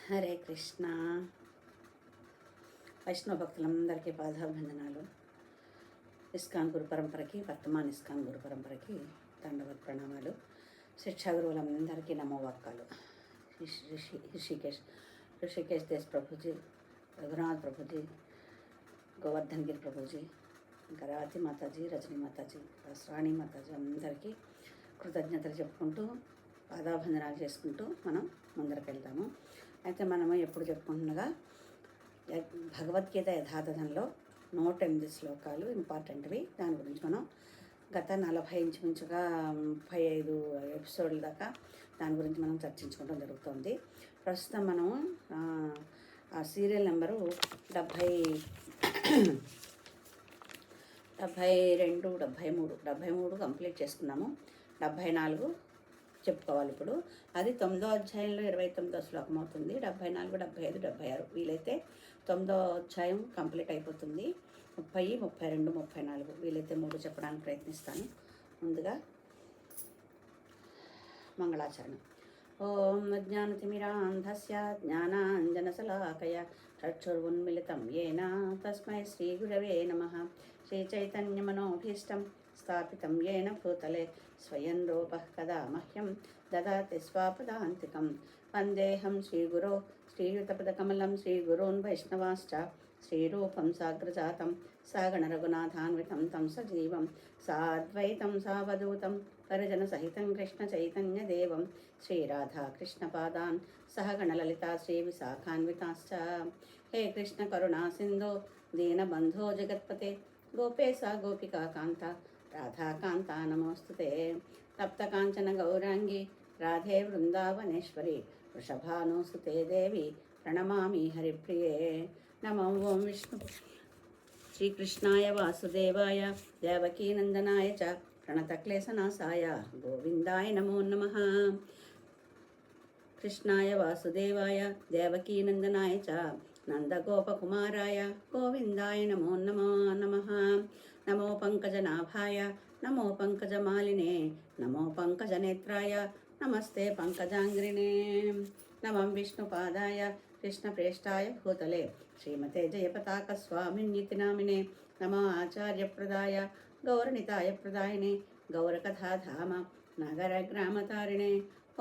హరే కృష్ణ. వైష్ణవ భక్తులందరికీ పాదాభివందనాలు. ఇస్కాన్ గురు పరంపరకి, వర్తమాన్ ఇస్కాన్ గురు పరంపరకి దండవత్ ప్రణామాలు. శిక్షా గురువులందరికీ నమోవాక్కాలు. ఋషికేశ్ దేశ్ ప్రభుజీ, రఘునాథ్ ప్రభుజీ, గోవర్ధన్ గిరి ప్రభుజీ, ఇంకా రాతి మాతాజీ, రజనీ మాతాజీ, రాణి మాతాజీ అందరికీ కృతజ్ఞతలు చెప్పుకుంటూ పాదాభివందనాలు చేసుకుంటూ మనం ముందరకెళ్తాము. అయితే మనము ఎప్పుడు చెప్పుకుంటున్నగా భగవద్గీత యథాతథంలో 108 శ్లోకాలు ఇంపార్టెంట్వి. దాని గురించి మనం గత 40 ఇంచుమించుగా 35 ఎపిసోడ్ల దాకా దాని గురించి మనం చర్చించుకోవడం జరుగుతుంది. ప్రస్తుతం మనము ఆ సీరియల్ నెంబరు 72, 73 కంప్లీట్ చేసుకున్నాము. 74 చెప్పుకోవాలి. ఇప్పుడు అది 9వ అధ్యాయంలో 29వ శ్లోకం అవుతుంది. 74, 75, 76 వీలైతే 9వ అధ్యాయం కంప్లీట్ అయిపోతుంది. 30, 32, 34 వీలైతే 3 చెప్పడానికి ప్రయత్నిస్తాను. ముందుగా మంగళాచరణం. ఓం అజ్ఞానతిమిరాంధస్య జ్ఞానాంజనశలాకయ చక్షుర్వున్మిళితం యేన తస్మై శ్రీగురవే నమః. శ్రీచైతన్యమనోభీష్టం స్థాపితం యేన భూతలే స్వయం రూపః కదా మహ్యం దదాతి స్వాపదాంతికం. వందేహం శ్రీగురో శ్రీయుతపదకమలం శ్రీగురోన్ వైష్ణవాశ్చ శ్రీరూపం సాగ్రజాతం సాగణ రఘునాథాన్వితం తం సజీవం సాద్వైతం సావధూతం పరిజనసహితం కృష్ణ చైతన్యదేవం శ్రీరాధాకృష్ణపాదాన్ సహగణలలితా శ్రీవిశాఖాన్వితాశ్చ. హే కృష్ణ కరుణా సింధో దీనబంధో జగత్పతే గోపేశ గోపికా కాంత రాధాకాంత నమోస్తుతే. తప్తకాంచన గౌరాంగి రాధే వృందావనేశ్వరి వృషభానుసుతే దేవి ప్రణమామి హరిప్రియే. నమో ఓం విష్ణు శ్రీకృష్ణాయ వాసుదేవాయ దేవకీనందనాయ చ ప్రణతక్లేశనాశాయ గోవిందాయ నమో నమః. కృష్ణాయ వాసుదేవాయ దేవకీనందనాయ చ నందగోపకుమారాయ గోవిందాయ నమో నమః. నమో పంకజనాభాయ నమో పంకజమాలినే నమో పంకజనేత్రాయ నమస్తే పంకజాంగ్రినే. నమం విష్ణుపాదాయ కృష్ణప్రేష్టాయ భూతలే శ్రీమతే జయపతాక స్వామిన్యితి నామినే. నమో ఆచార్యప్రదాయ గౌరనితాయ ప్రదాయినే గౌరకథాధామ నగరగ్రామతారిణే.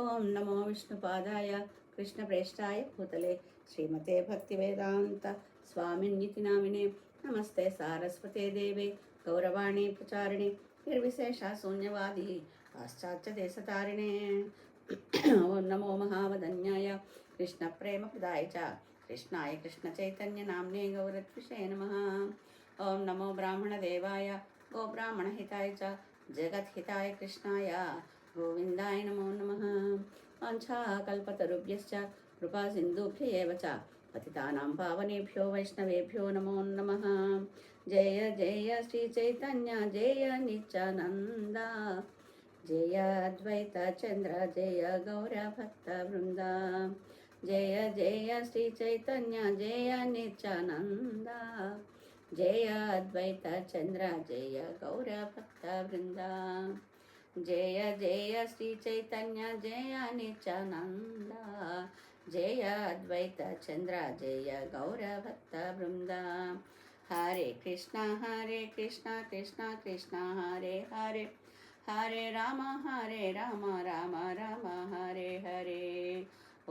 ఓం నమో విష్ణుపాదాయ కృష్ణప్రేష్టాయ భూతలే శ్రీమతే భక్తివేదాంత స్వామిన్యితి నామినే. నమస్తే సారస్వతే దేవే గౌరవాణి ప్రచారిణి నిర్విశేష శూన్యవాది పాశ్చాత్యదేశతారిణే. ఓం నమో మహావదన్యాయ కృష్ణ ప్రేమప్రదాయ చ కృష్ణాయ కృష్ణ చైతన్య నామ్నే గౌరద్విషే నమః. ఓం నమో బ్రాహ్మణదేవాయ గోబ్రాహ్మణహితాయ చ జగద్హితాయ కృష్ణాయ గోవిందాయ నమో నమః. వాంఛాకల్పతరుభ్యశ్చ కృపా సింధుభ్య ఏవ చ పతితానాం పావనేభ్యో వైష్ణవేభ్యో నమో నమః. జయ జయ శ్రీ చైతన్య జయ నిత్యానంద జయ అద్వైత చంద్ర జయ గౌర భక్త వృంద. జయ జయ శ్రీ చైతన్య జయ నిత్యానంద జయ అద్వైత చంద్ర జయ గౌర భక్త వృంద. జయ జయ శ్రీ చైతన్య జయ నిత్యానంద జయ అద్వైత చంద్ర జయ గౌర భక్త వృంద. హరే కృష్ణ కృష్ణ కృష్ణ హరే హరే హరే రామ రామ రామ హరే హరే.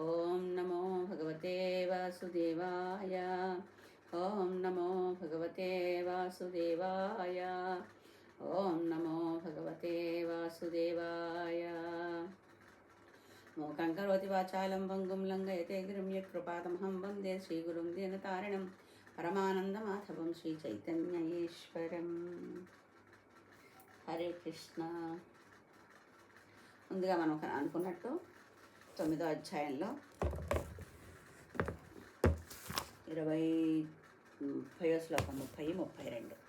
ఓం నమో భగవతే వాసుదేవాయ. ఓం నమో భగవతే వాసుదేవాయ. ఓం నమో భగవతే వాసుదేవాయ. మూకం కరోతి వాచాలం భంగుం లంఘయతే గిరిం యత్కృపాతమహం వందే శ్రీగురుం దీనతారిణం పరమానందమాధవం శ్రీచైతన్యేశ్వరం. హరే కృష్ణ. ముందుగా మనం అనుకున్నట్టు 9వ అధ్యాయంలో 20వ శ్లోకం 30, 32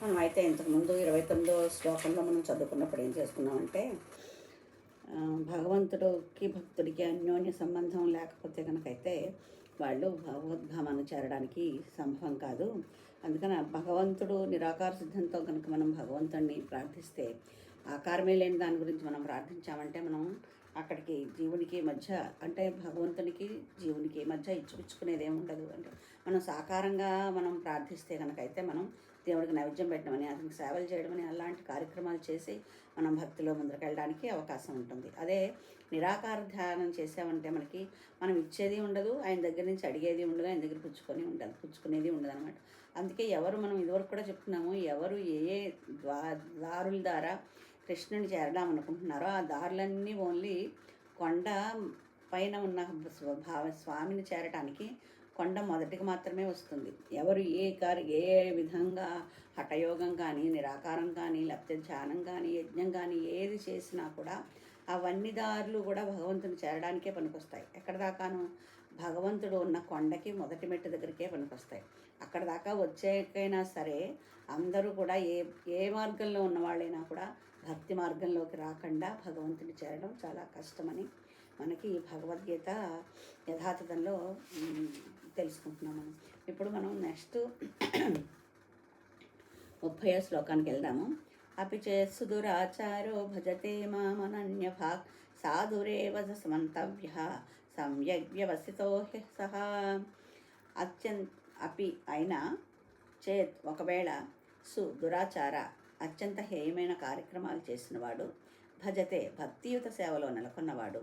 మనం అయితే ఇంతకుముందు 29వ శ్లోకంలో మనం చదువుకున్నప్పుడు ఏం చేసుకున్నామంటే భగవంతుడికి భక్తుడికి అన్యోన్య సంబంధం లేకపోతే కనుకైతే వాళ్ళు భగవద్ధామాన్ని చేరడానికి సంభవం కాదు. అందుకని భగవంతుడు నిరాకార సిద్ధంతో కనుక మనం భగవంతుడిని ప్రార్థిస్తే, ఆకారమే లేని దాని గురించి మనం ప్రార్థించామంటే మనం అక్కడికి జీవునికి మధ్య, అంటే భగవంతునికి జీవునికి మధ్య ఇచ్చిపుచ్చుకునేది ఏమి ఉండదు. అంటే మనం సాకారంగా మనం ప్రార్థిస్తే కనుకైతే మనం దేవుడికి నైవేద్యం పెట్టడమని, అతనికి సేవలు చేయడమని అలాంటి కార్యక్రమాలు చేసి మనం భక్తిలో ముందుకెళ్ళడానికి అవకాశం ఉంటుంది. అదే నిరాకార ధ్యానం చేసామంటే మనం ఇచ్చేది ఉండదు, ఆయన దగ్గర నుంచి అడిగేది ఉండదు, ఆయన దగ్గర పుచ్చుకునేది ఉండదు అనమాట. అందుకే మనం ఇదివరకు కూడా చెప్తున్నాము, ఎవరు ఏ దారుల ద్వారా కృష్ణుని చేరడం అనుకుంటున్నారో ఆ దారులన్నీ ఓన్లీ కొండ పైన ఉన్న స్వామిని చేరటానికి కొండ మొదటికి మాత్రమే వస్తుంది. ఎవరు ఏ విధంగా హఠయోగం కానీ, నిరాకారం కానీ, లేకపోతే ధ్యానం కానీ, యజ్ఞం కానీ ఏది చేసినా కూడా అవన్నీ దారులు కూడా భగవంతుని చేరడానికే పనికొస్తాయి. ఎక్కడ దాకాను భగవంతుడు ఉన్న కొండకి మొదటి మెట్టు దగ్గరికే పనికొస్తాయి. అక్కడ దాకా వచ్చేకైనా సరే అందరూ కూడా ఏ మార్గంలో ఉన్న వాళ్ళైనా కూడా భక్తి మార్గంలోకి రాకుండా భగవంతుని చేరడం చాలా కష్టమని మనకి భగవద్గీత యథాతథంలో తెలుసుకుంటున్నాం. ఇప్పుడు మనం నెక్స్ట్ 30వ శ్లోకానికి వెళ్దాము. అపి చేత్సుదురాచారో భజతే మామనన్యభాక్ సాధురేవ సమంతవ్య సమ్యక్ వ్యవసితో సహ. అపి అయినా చేత్ ఒకవేళ దురాచార అత్యంత హేయమైన కార్యక్రమాలు చేసినవాడు, భజతే భక్తియుత సేవలో నెలకొన్నవాడు,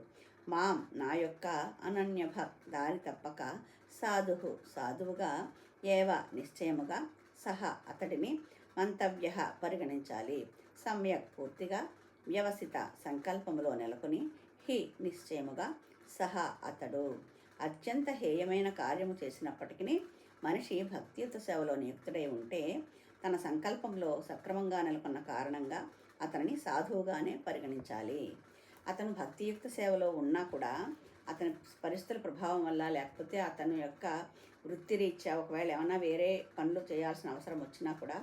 నా యొక్క అనన్యభక్ దారి తప్పక, సాధువుగా ఏవ నిశ్చయముగా, సహ అతడిని, మంతవ్య పరిగణించాలి, సమ్యక్ పూర్తిగా, వ్యవసిత సంకల్పములో నెలకొని, నిశ్చయముగా, సహ అతడు. అత్యంత హేయమైన కార్యము చేసినప్పటికీ మనిషి భక్తియుత సేవలో నియుక్తుడై ఉంటే తన సంకల్పంలో సక్రమంగా నెలకొన్న కారణంగా అతనిని సాధువుగానే పరిగణించాలి. అతను భక్తియుక్త సేవలో ఉన్నా కూడా అతని పరిస్థితుల ప్రభావం వల్ల, లేకపోతే అతని యొక్క వృత్తిరీత్యా ఒకవేళ ఏమైనా వేరే పనులు చేయాల్సిన అవసరం వచ్చినా కూడా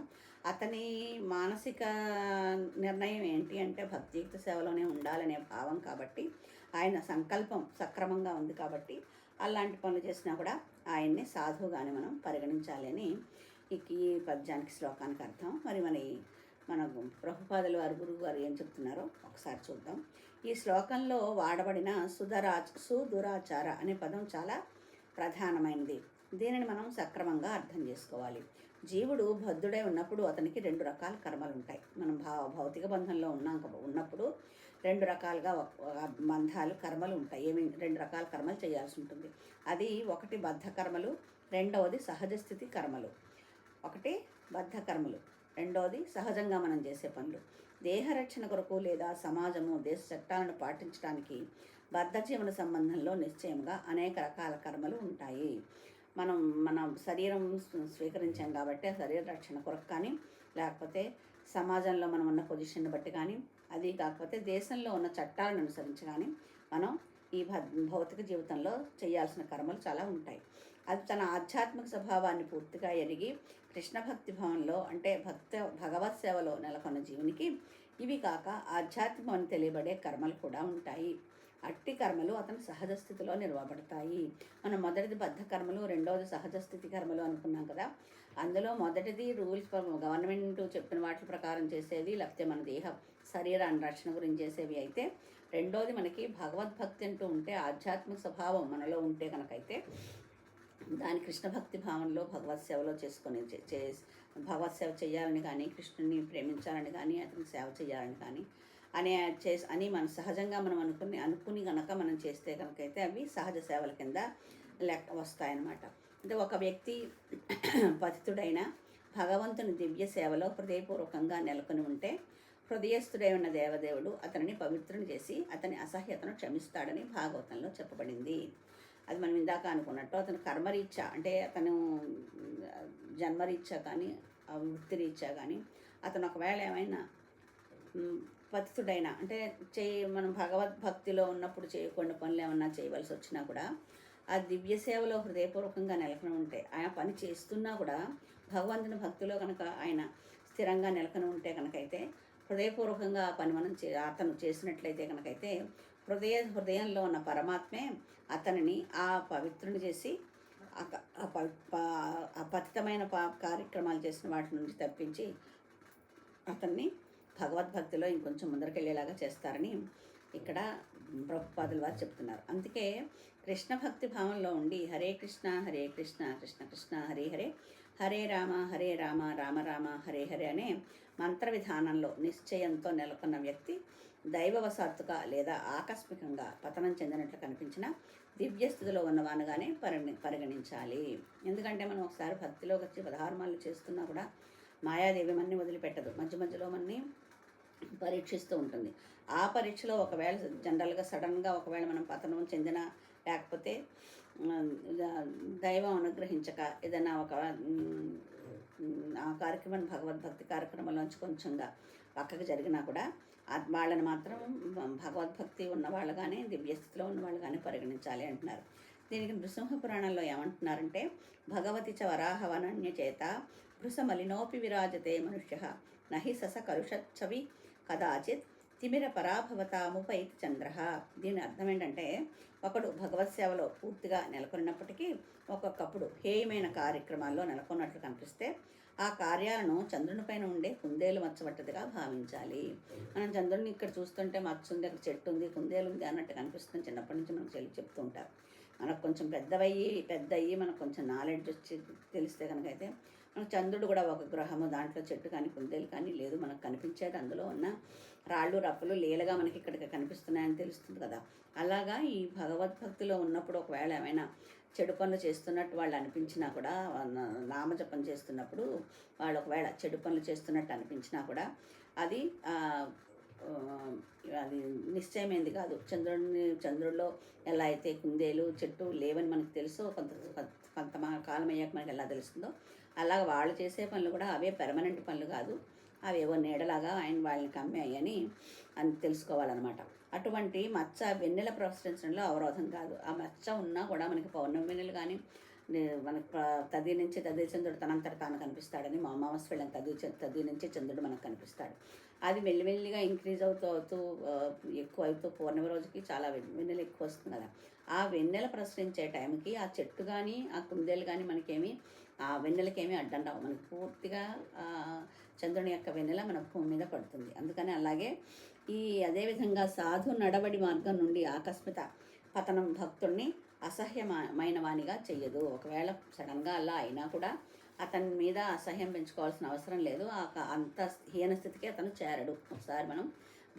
అతని మానసిక నిర్ణయం ఏంటి అంటే భక్తియుక్త సేవలోనే ఉండాలనే భావం కాబట్టి, ఆయన సంకల్పం సక్రమంగా ఉంది కాబట్టి అలాంటి పనులు చేసినా కూడా ఆయన్ని సాధువుగానే మనం పరిగణించాలి అని ఈ పద్యానికి శ్లోకానికి అర్థం. మన ప్రభుపాదులు వారి గురువు గారు ఏం చెప్తున్నారో ఒకసారి చూద్దాం. ఈ శ్లోకంలో వాడబడిన సుదురాచార అనే పదం చాలా ప్రధానమైనది. దీనిని మనం సక్రమంగా అర్థం చేసుకోవాలి. జీవుడు బద్ధుడై ఉన్నప్పుడు అతనికి 2 రకాల కర్మలు ఉంటాయి. మనం భౌతిక బంధంలో ఉన్నప్పుడు 2 రకాలుగా కర్మలు ఉంటాయి. 2 రకాల కర్మలు చేయాల్సి ఉంటుంది. అది ఒకటి బద్ధ కర్మలు, రెండవది సహజ స్థితి కర్మలు. ఒకటి బద్ధ కర్మలు, రెండవది సహజంగా మనం చేసే పనులు. దేహరక్షణ కొరకు లేదా సమాజము దేశ చట్టాలను పాటించడానికి బద్ధ జీవన సంబంధంలో నిశ్చయంగా అనేక రకాల కర్మలు ఉంటాయి. మన శరీరం స్వీకరించాం కాబట్టి ఆ శరీర రక్షణ కొరకు కానీ, లేకపోతే సమాజంలో మనం ఉన్న పొజిషన్ బట్టి కానీ, అది కాకపోతే దేశంలో ఉన్న చట్టాలను అనుసరించి కానీ మనం ఈ భౌతిక జీవితంలో చేయాల్సిన కర్మలు చాలా ఉంటాయి. అది తన ఆధ్యాత్మిక స్వభావాన్ని పూర్తిగా ఎరిగి కృష్ణ భక్తి భావంలో, అంటే భగవత్ సేవలో నెలకొన్న జీవునికి ఇవి కాక ఆధ్యాత్మికం అని తెలియబడే కర్మలు కూడా ఉంటాయి. అట్టి కర్మలు అతను సహజ స్థితిలో నిర్వహబడతాయి. మనం మొదటిది బద్ధ కర్మలు, రెండవది సహజ స్థితి కర్మలు అనుకున్నాం కదా. అందులో మొదటిది రూల్స్ గవర్నమెంట్ చెప్పిన వాటి ప్రకారం చేసేది, లేకపోతే మన శరీరాన్ని రక్షణ గురించి చేసేవి అయితే, రెండోది మనకి భగవద్భక్తి అంటూ ఉంటే ఆధ్యాత్మిక స్వభావం మనలో ఉంటే కనుకైతే దాని కృష్ణ భక్తి భావంలో భగవత్ సేవలో భగవత్ సేవ చేయాలని కానీ, కృష్ణుని ప్రేమించాలని కానీ, అతనికి సేవ చేయాలని కానీ అని మనం సహజంగా మనం అనుకుని కనుక మనం చేస్తే కనుకైతే అవి సహజ సేవల కింద లెక్క వస్తాయన్నమాట. అంటే ఒక వ్యక్తి పతితుడైన భగవంతుని దివ్య సేవలో హృదయపూర్వకంగా నెలకొని ఉంటే హృదయస్థుడై ఉన్న దేవదేవుడు అతనిని పవిత్రుని చేసి అతని అసహ్యతను క్షమిస్తాడని భాగవతంలో చెప్పబడింది. అది మనం ఇందాక అనుకున్నట్టు అతను కర్మరీత్యా, అంటే అతను జన్మరీత్యా కానీ వృత్తిరీత్యా కానీ అతను ఒకవేళ ఏమైనా పతితుడైనా, అంటే మనం భగవద్భక్తిలో ఉన్నప్పుడు చేయకుండా పనులు ఏమన్నా చేయవలసి వచ్చినా కూడా ఆ దివ్య సేవలో హృదయపూర్వకంగా నెలకొని ఉంటే, ఆయన పని చేస్తున్నా కూడా భగవంతుని భక్తిలో కనుక ఆయన స్థిరంగా నెలకొని ఉంటే కనుకైతే హృదయపూర్వకంగా ఆ పని మనం అతను చేసినట్లయితే కనుకైతే హృదయంలో ఉన్న పరమాత్మే అతనిని ఆ పవిత్రుని చేసి ఆ పతితమైన కార్యక్రమాలు చేసిన వాటి నుంచి తప్పించి అతన్ని భగవద్భక్తిలో ఇంకొంచెం ముందరకెళ్ళేలాగా చేస్తారని ఇక్కడ ప్రభుపాదుల వారు చెప్తున్నారు. అందుకే కృష్ణ భక్తి భావంలో ఉండి హరే కృష్ణ కృష్ణ కృష్ణ హరే హరే, హరే రామ రామ రామ హరే హరే అనే మంత్ర విధానంలో నిశ్చయంతో నెలకొన్న వ్యక్తి దైవవశాత్తుగా లేదా ఆకస్మికంగా పతనం చెందినట్లు కనిపించిన దివ్యస్థితిలో ఉన్నవానుగానే పరిగణించాలి. ఎందుకంటే మనం ఒకసారి భక్తిలోకి వచ్చి 16 మాలలు చేస్తున్నా కూడా మాయాదేవి మన్ని వదిలిపెట్టదు, మధ్య మధ్యలో మన్ని పరీక్షిస్తూ ఉంటుంది. ఆ పరీక్షలో ఒకవేళ జనరల్గా సడన్గా ఒకవేళ మనం పతనం చెందిన, లేకపోతే దైవం అనుగ్రహించక ఏదైనా ఒక ఆ కార్యక్రమం భగవద్భక్తి కార్యక్రమంలోంచి కొంచెంగా పక్కకు జరిగినా కూడా వాళ్ళని మాత్రం భగవద్భక్తి ఉన్నవాళ్ళుగానే దివ్యస్థితిలో ఉన్నవాళ్ళుగానే పరిగణించాలి అంటున్నారు. దీనికి నృసింహ పురాణంలో ఏమంటున్నారంటే భగవతి చ వరాహవనన్య చేత భృసమలినోపి విరాజతే మనుష్య నహి సస కరుషచ్చవి కదాచిత్ తిమిర పరాభవతాముపైతి చంద్ర. దీని అర్థం ఏంటంటే ఒకడు భగవత్ సేవలో పూర్తిగా నెలకొన్నప్పటికీ ఒక్కొక్కప్పుడు హేయమైన కార్యక్రమాల్లో నెలకొన్నట్లు కనిపిస్తే ఆ కార్యాలను చంద్రుని పైన ఉండే కుందేలు మచ్చబట్టదిగా భావించాలి. మనం చంద్రుడిని ఇక్కడ చూస్తుంటే మచ్చ ఉంది, అక్కడ చెట్టు ఉంది, కుందేలు ఉంది అన్నట్టు కనిపిస్తుంది. చిన్నప్పటి నుంచి మనకు చెప్తూ ఉంటారు. మనకు కొంచెం పెద్ద అయ్యి మనకు కొంచెం నాలెడ్జ్ వచ్చి తెలిస్తే కనుక అయితే మనకు చంద్రుడు కూడా ఒక గ్రహము, దాంట్లో చెట్టు కానీ కుందేలు కానీ లేదు, మనకు కనిపించేది అందులో ఉన్న రాళ్ళు రప్పలు లీలగా మనకి ఇక్కడికి కనిపిస్తున్నాయని తెలుస్తుంది కదా. అలాగా ఈ భగవద్భక్తిలో ఉన్నప్పుడు ఒకవేళ ఏమైనా చెడు పనులు చేస్తున్నట్టు వాళ్ళు అనిపించినా కూడా, నామజపం చేస్తున్నప్పుడు వాళ్ళు ఒకవేళ చెడు పనులు చేస్తున్నట్టు అనిపించినా కూడా అది నిశ్చయమైంది కాదు. చంద్రుడిలో ఎలా అయితే కుందేలు చెట్టు లేవని మనకు తెలుసో, కొంత కాలం అయ్యాక మనకి ఎలా తెలుస్తుందో, అలాగ వాళ్ళు చేసే పనులు కూడా అవే పెర్మనెంట్ పనులు కాదు, అవేవో నీడలాగా వాళ్ళని కమ్మాయని అని తెలుసుకోవాలన్నమాట. అటువంటి మచ్చ వెన్నెల ప్రసరించడంలో అవరోధం కాదు. ఆ మచ్చ ఉన్నా కూడా మనకి పౌర్ణమి వెన్నెలు కానీ మనకు తది నుంచి చంద్రుడు తనంతట తాను కనిపిస్తాడని, మా అమావాస్య వెళ్ళిన తది నుంచి చంద్రుడు మనకు కనిపిస్తాడు. అది మెల్లిమెల్లిగా ఇంక్రీజ్ అవుతూ ఎక్కువ అవుతూ పౌర్ణమి రోజుకి చాలా వెన్నెల ఎక్కువ వస్తుంది కదా. ఆ వెన్నెల ప్రసరించే టైంకి ఆ చెట్టు కానీ ఆ కుందేలు కానీ మనకేమి ఆ వెన్నెలకేమీ అడ్డం రావు. మనకు పూర్తిగా చంద్రుని యొక్క వెన్నెల మన భూమి మీద పడుతుంది. అందుకని అలాగే అదేవిధంగా సాధు నడవడి మార్గం నుండి ఆకస్మిక పతనం భక్తుడిని అసహ్యమైన వానిగా చెయ్యదు. ఒకవేళ సడన్గా అలా అయినా కూడా అతని మీద అసహ్యం పెంచుకోవాల్సిన అవసరం లేదు. అంత హీన స్థితికి అతను చేరడు. ఒకసారి మనం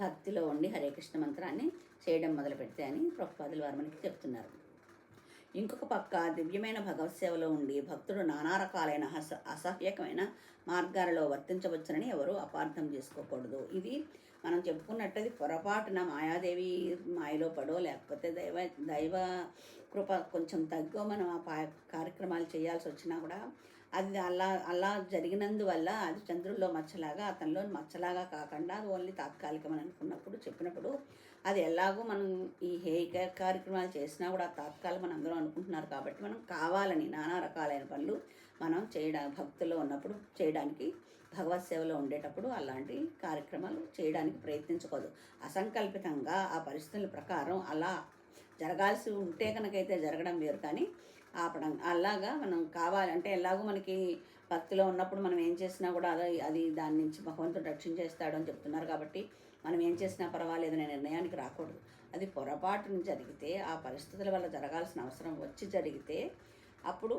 భక్తిలో ఉండి హరే కృష్ణ మంత్రాన్ని చేయడం మొదలు పెడితే అని ప్రభుపాదుల వారు మనకి చెప్తున్నారు. ఇంకొక పక్క దివ్యమైన భగవత్ సేవలో ఉండి భక్తుడు నానా రకాలైన అసహ్యకమైన మార్గాలలో వర్తించవచ్చునని ఎవరు అపార్థం చేసుకోకూడదు. ఇది మనం చెప్పుకున్నట్టు అది పొరపాటున మాయాదేవి మాయలో పడో, లేకపోతే దైవ కృప కొంచెం తగ్గో మనం ఆ కార్యక్రమాలు చేయాల్సి వచ్చినా కూడా అది అలా జరిగినందువల్ల అది చంద్రుల్లో మచ్చలాగా అతనిలో మచ్చలాగా కాకుండా అది ఓన్లీ తాత్కాలికమని చెప్పినప్పుడు అది ఎలాగో మనం ఈ కార్యక్రమాలు చేసినా కూడా తాత్కాలికం మనం అందరూ అనుకుంటున్నారు కాబట్టి మనం కావాలని నానా రకాలైన పనులు మనం భక్తుల్లో ఉన్నప్పుడు చేయడానికి, భగవత్ సేవలో ఉండేటప్పుడు అలాంటి కార్యక్రమాలు చేయడానికి ప్రయత్నించకూడదు. అసంకల్పితంగా ఆ పరిస్థితుల ప్రకారం అలా జరగాల్సి ఉంటే కనుకైతే జరగడం వేరు, కానీ ఆపడం అలాగా మనం కావాలంటే ఎలాగో మనకి భక్తిలో ఉన్నప్పుడు మనం ఏం చేసినా కూడా అది దాని నుంచి భగవంతుడు రక్షించేస్తాడు అని చెప్తున్నారు కాబట్టి మనం ఏం చేసినా పర్వాలేదనే నిర్ణయానికి రాకూడదు. అది పొరపాటును జరిగితే, ఆ పరిస్థితుల వల్ల జరగాల్సిన అవసరం వచ్చి జరిగితే అప్పుడు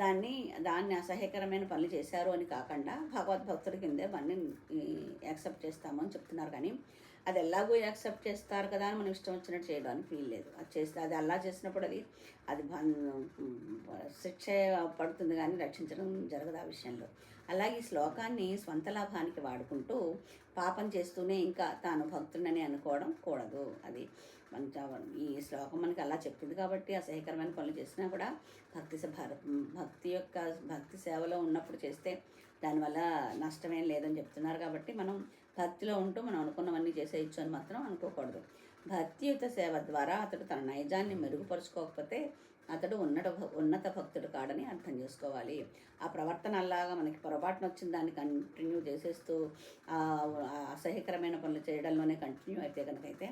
దాన్ని అసహ్యకరమైన పనులు చేశారు అని కాకుండా భగవద్భక్తుడి కిందే దాన్ని యాక్సెప్ట్ చేస్తాము అని చెప్తున్నారు. కానీ అది ఎలాగో యాక్సెప్ట్ చేస్తారు కదా అని మనం ఇష్టం వచ్చినట్టు చేయడానికి వీల్లేదు. అది అలా చేసినప్పుడు అది శిక్ష పడుతుంది కానీ రక్షించడం జరగదు ఆ విషయంలో. అలాగే ఈ శ్లోకాన్ని స్వంత లాభానికి వాడుకుంటూ పాపం చేస్తూనే ఇంకా తాను భక్తుడని అనుకోవడం కూడదు. అది ఈ శ్లోకం మనకి అలా చెప్తుంది కాబట్టి అసహ్యకరమైన పనులు చేసినా కూడా భక్తి సేవలో ఉన్నప్పుడు చేస్తే దానివల్ల నష్టమేం లేదని చెప్తున్నారు కాబట్టి మనం భక్తిలో ఉంటూ మనం అనుకున్నవన్నీ చేసేయచ్చు అని మాత్రం అనుకోకూడదు. భక్తియుత సేవ ద్వారా అతడు తన నైజాన్ని మెరుగుపరుచుకోకపోతే అతడు ఉన్నత భక్తుడు కాడని అర్థం చేసుకోవాలి. ఆ ప్రవర్తన అలాగా మనకి పొరపాటున వచ్చిన దాన్ని కంటిన్యూ చేసేస్తూ అసహ్యకరమైన పనులు చేయడంలోనే కంటిన్యూ అయితే కనుకైతే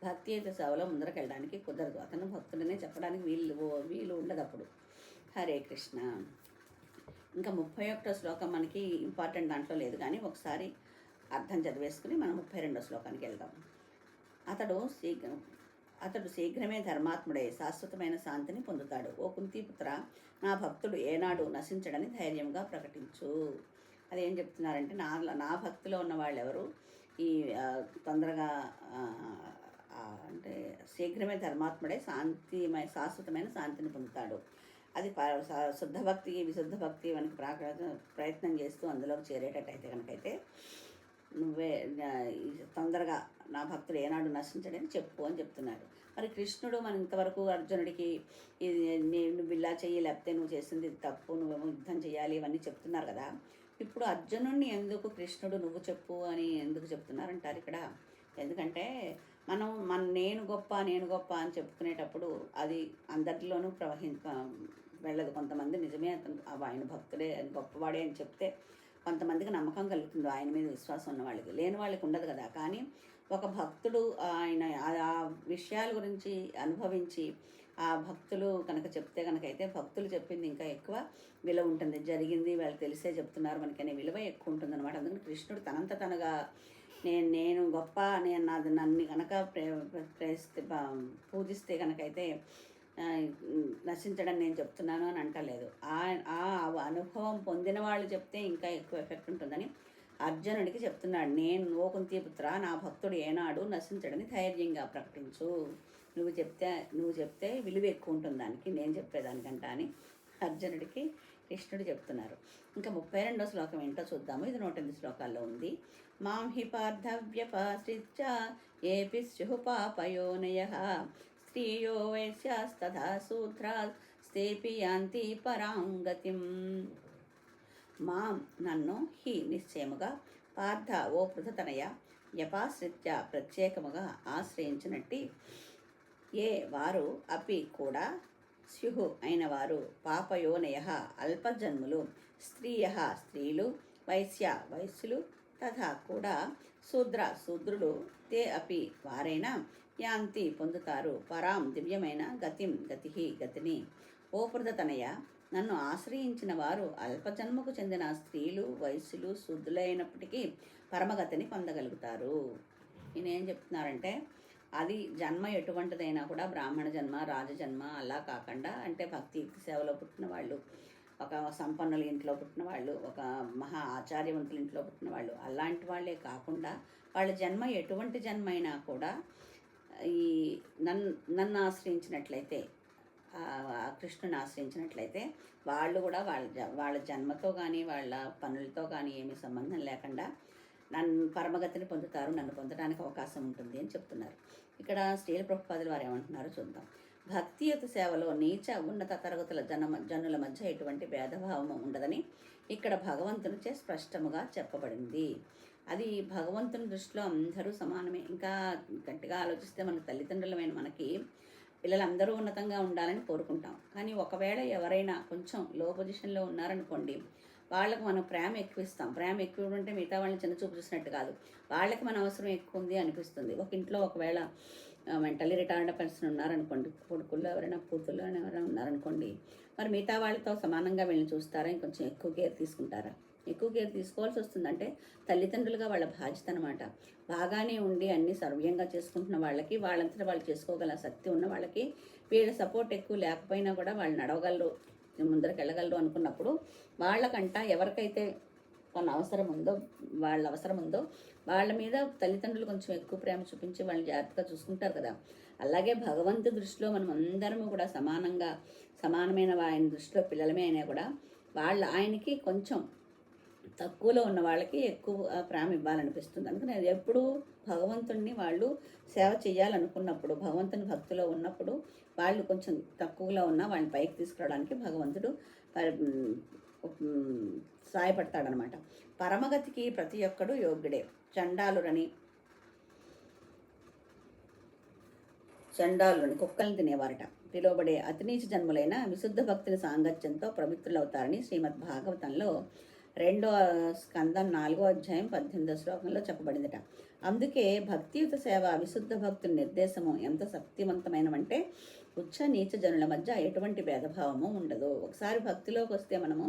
భక్తియుత సేవలో ముందరకు వెళ్ళడానికి కుదరదు. అతను భక్తుడనే చెప్పడానికి వీలు ఉండదు అప్పుడు. హరే కృష్ణ. ఇంకా 31వ శ్లోకం మనకి ఇంపార్టెంట్ దాంట్లో లేదు, కానీ ఒకసారి అర్థం చదివేసుకుని మనం 32వ శ్లోకానికి వెళ్దాం. అతడు శీఘ్రమే ధర్మాత్ముడై శాశ్వతమైన శాంతిని పొందుతాడు. ఓ కుంతీపుత్ర, నా భక్తుడు ఏనాడు నశించడని ధైర్యంగా ప్రకటించు. అదేం చెప్తున్నారంటే, నా భక్తిలో ఉన్న వాళ్ళు ఎవరు ఈ తొందరగా అంటే శీఘ్రమే ధర్మాత్ముడై శాశ్వతమైన శాంతిని పొందుతాడు. అది శుద్ధ భక్తి, విశుద్ధ భక్తి మనకి ప్రయత్నం చేస్తూ అందులోకి చేరేటట్టయితే కనుకైతే నువ్వే తొందరగా నా భక్తుడు ఏనాడు నశించడని చెప్పు అని చెప్తున్నాడు. మరి కృష్ణుడు మన ఇంతవరకు అర్జునుడికి ఇది నువ్వు ఇలా చెయ్యి, లేకపోతే నువ్వు చేసింది తప్పు, నువ్వేమో యుద్ధం చేయాలి, ఇవన్నీ చెప్తున్నారు కదా. ఇప్పుడు అర్జునుడిని ఎందుకు కృష్ణుడు నువ్వు చెప్పు అని ఎందుకు చెప్తున్నారంటారు ఇక్కడ? ఎందుకంటే నేను గొప్ప అని చెప్పుకునేటప్పుడు అది అందరిలోనూ వెళ్ళదు. కొంతమంది నిజమే ఆయన భక్తుడే, గొప్పవాడే అని చెప్తే కొంతమందికి నమ్మకం కలుగుతుంది, ఆయన మీద విశ్వాసం ఉన్న వాళ్ళకి. లేని వాళ్ళకి ఉండదు కదా. కానీ ఒక భక్తుడు ఆయన ఆ విషయాల గురించి అనుభవించి ఆ భక్తులు కనుక చెప్తే కనుకైతే భక్తులు చెప్పింది ఇంకా ఎక్కువ విలువ ఉంటుంది. జరిగింది వాళ్ళు తెలిసే చెప్తున్నారు మనకనే విలువ ఎక్కువ ఉంటుంది అనమాట. అందుకని కృష్ణుడు తనంత తనగా నేను గొప్ప నన్ను కనుక పూజిస్తే కనుకైతే నశించడం నేను చెప్తున్నాను అని అంటలేదు. ఆ అనుభవం పొందిన వాళ్ళు చెప్తే ఇంకా ఎక్కువ ఎఫెక్ట్ ఉంటుందని అర్జునుడికి చెప్తున్నాడు. ఓ కుంతీపుత్ర, నా భక్తుడు ఏనాడు నశించడని ధైర్యంగా ప్రకటించు. నువ్వు చెప్తే విలువ ఎక్కువ ఉంటుంది దానికి, నేను చెప్పేదానికంట అని అర్జునుడికి కృష్ణుడు చెప్తున్నారు. ఇంకా 32వ శ్లోకం ఏంటో చూద్దాము. ఇది 108 శ్లోకాల్లో ఉంది. మాం హి పార్థవ్యపాశ్రిత్య ఏపి స్యుః పాపయోనయః స్త్రీయో వైశ్యాస్తథా శూద్రాల్ స్తేపి యాంతి పరాంగతిం. మాం నన్ను హి నిశ్చయముగా, పార్థ ఓ పృథతనయ, వ్యపాశ్రిత్య ప్రత్యేకముగా ఆశ్రయించినట్టి, ఏ వారు అపి కూడా, స్యుః అయిన వారు, పాపయోనయ అల్పజన్ములు, స్త్రీయ స్త్రీలు, వైశ్యులు, తథా కూడా, శూద్రుడు, తే అపి వారైనా, యాంతి పొందుతారు, పరాం దివ్యమైన గతిని. ఓ పృథతనయ, నన్ను ఆశ్రయించిన వారు అల్పజన్మకు చెందిన స్త్రీలు, వైశ్యులు, శూద్రులైనప్పటికీ పరమగతిని పొందగలుగుతారు. ఈయనేం చెప్తున్నారంటే, అది జన్మ ఎటువంటిదైనా కూడా బ్రాహ్మణ జన్మ, రాజజన్మ అలా కాకుండా, అంటే భక్తి సేవలో పుట్టిన వాళ్ళు, ఒక సంపన్నుల ఇంట్లో పుట్టిన వాళ్ళు, ఒక మహా ఆచార్యవంతుల ఇంట్లో పుట్టిన వాళ్ళు, అలాంటి వాళ్ళే కాకుండా వాళ్ళ జన్మ ఎటువంటి జన్మ అయినా కూడా ఈ నన్ను ఆశ్రయించినట్లయితే, కృష్ణుని ఆశ్రయించినట్లయితే వాళ్ళు కూడా వాళ్ళ జన్మతో కానీ వాళ్ళ పనులతో కానీ ఏమీ సంబంధం లేకుండా నన్ను పరమగతిని పొందుతారు, నన్ను పొందడానికి అవకాశం ఉంటుంది అని చెప్తున్నారు. ఇక్కడ శ్రీల ప్రభుపాదులు వారు ఏమంటున్నారో చూద్దాం. భక్తియుత సేవలో నీచ ఉన్నత తరగతుల జనుల మధ్య ఎటువంటి భేదభావము ఉండదని ఇక్కడ భగవంతునిచే స్పష్టముగా చెప్పబడింది. అది భగవంతుని దృష్టిలో అందరూ సమానమే. ఇంకా గట్టిగా ఆలోచిస్తే మన తల్లిదండ్రులమైన మనకి పిల్లలందరూ ఉన్నతంగా ఉండాలని కోరుకుంటాం. కానీ ఒకవేళ ఎవరైనా కొంచెం లో పొజిషన్లో ఉన్నారనుకోండి, వాళ్ళకి మనం ప్రేమ ఎక్కువ ఇస్తాం. ప్రేమ ఎక్కువ ఉంటే మిగతా వాళ్ళని చిన్న చూపు చూసినట్టు కాదు, వాళ్ళకి మన అవసరం ఎక్కువ ఉంది అనిపిస్తుంది. ఒక ఇంట్లో ఒకవేళ మెంటల్లీ రిటార్డ్ పర్సన్ ఉన్నారనుకోండి, కొడుకుల్లో ఎవరైనా కూతుల్లో ఎవరైనా ఉన్నారనుకోండి, మరి మిగతా వాళ్ళతో సమానంగా వీళ్ళని చూస్తారా, ఇంకొంచెం ఎక్కువ కేర్ తీసుకుంటారా? ఎక్కువ కేర్ తీసుకోవాల్సి వస్తుందంటే తల్లిదండ్రులుగా వాళ్ళ బాధ్యత అనమాట. బాగానే ఉండి అన్నీ సర్వ్యంగా చేసుకుంటున్న వాళ్ళకి, వాళ్ళంతటా వాళ్ళు చేసుకోగల శక్తి ఉన్న వాళ్ళకి, వీళ్ళ సపోర్ట్ ఎక్కువ లేకపోయినా కూడా వాళ్ళు నడవగలరు, ముందరకు వెళ్ళగలరు అనుకున్నప్పుడు వాళ్ళకంట ఎవరికైతే వాళ్ళ అవసరం ఉందో వాళ్ళ మీద తల్లిదండ్రులు కొంచెం ఎక్కువ ప్రేమ చూపించి వాళ్ళని జాగ్రత్తగా చూసుకుంటారు కదా. అలాగే భగవంతు దృష్టిలో మనం అందరము కూడా సమానమైన ఆయన దృష్టిలో పిల్లలమే అయినా కూడా ఆయనకి కొంచెం తక్కువలో ఉన్న వాళ్ళకి ఎక్కువ ప్రేమ ఇవ్వాలనిపిస్తుంది. అందుకని ఎప్పుడు భగవంతుడిని వాళ్ళు సేవ చేయాలనుకున్నప్పుడు, భగవంతుని భక్తిలో ఉన్నప్పుడు వాళ్ళు కొంచెం తక్కువలో ఉన్న వాళ్ళని పైకి తీసుకురావడానికి భగవంతుడు సాయపడతాడనమాట. పరమగతికి ప్రతి ఒక్కడు యోగ్యుడే. చండాలురని కుక్కల్ని తినేవారట పిలువబడే అతినీచ జన్ములైన విశుద్ధ భక్తుల సాంగత్యంతో పవిత్రులవుతారని శ్రీమద్ భాగవతంలో రెండో స్కందం 4వ అధ్యాయం 18వ శ్లోకంలో చెప్పబడిందిట. అందుకే భక్తియుత సేవ, విశుద్ధ భక్తుల నిర్దేశము ఎంత శక్తివంతమైనవంటే ఉచ్చ నీచ జనుల మధ్య ఎటువంటి భేదభావము ఉండదు. ఒకసారి భక్తిలోకి వస్తే మనము